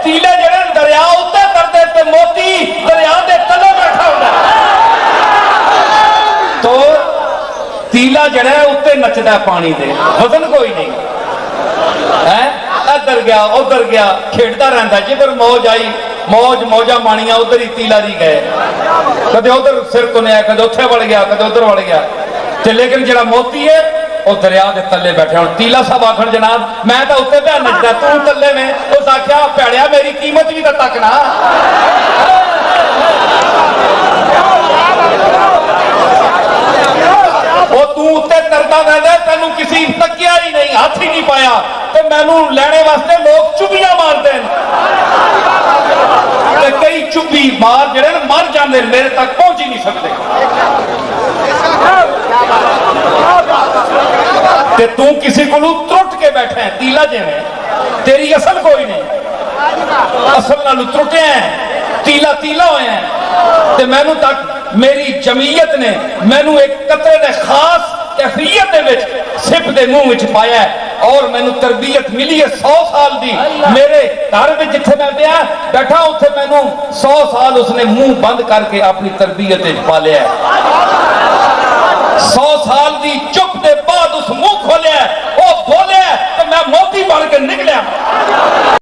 तीले जड़े दरिया उत्ते करते ते मोती दरिया के तले बैठा होता। तो तीला जड़ा उत्ते नचदा पानी दे, वजन कोई नहीं है। इधर गया उधर गया खेडता रहता, जिधर मौज आई मौज मौजा माणिया उधर ही तीला नहीं गए, कदे उधर सिर तुनिया कदे उथे वड़ गया कदे उधर वड़ गया। ते लेकिन जड़ा मोती है वह दरिया के तले बैठे। हम तीला साहब आखन जनाब मैं तो उत्ते पे नचदा तू तले में, उस आख्या भैड़िया मेरी कीमत भी तो तक ना। तू उत्ते करता रहता, तेनू किसी तकिया ही नहीं, हाथ ही नहीं पाया, तो मैनू लेने वास्ते लोग चुबियां मारते हैं। कई चुबी मार जड़े मर जाते, मेरे तक पहुंच ही नहीं सकते। ते तू किसी को त्रुट के बैठे है, तीला जिवें तेरी असल कोई नहीं, असल नालू त्रुटे हैं, तीला तीला होए हैं। ते मैनू तक मेरी जमीयत ने मैनू एक कतरे ने खास कैफियत सिप के मुंह में पाया है, और मैनू तरबियत मिली है 100 साल दी। मेरे घर में जिथे मैं बैठा उथे मैनू 100 साल उसने मुंह बंद करके अपनी तरबियत पालिया है।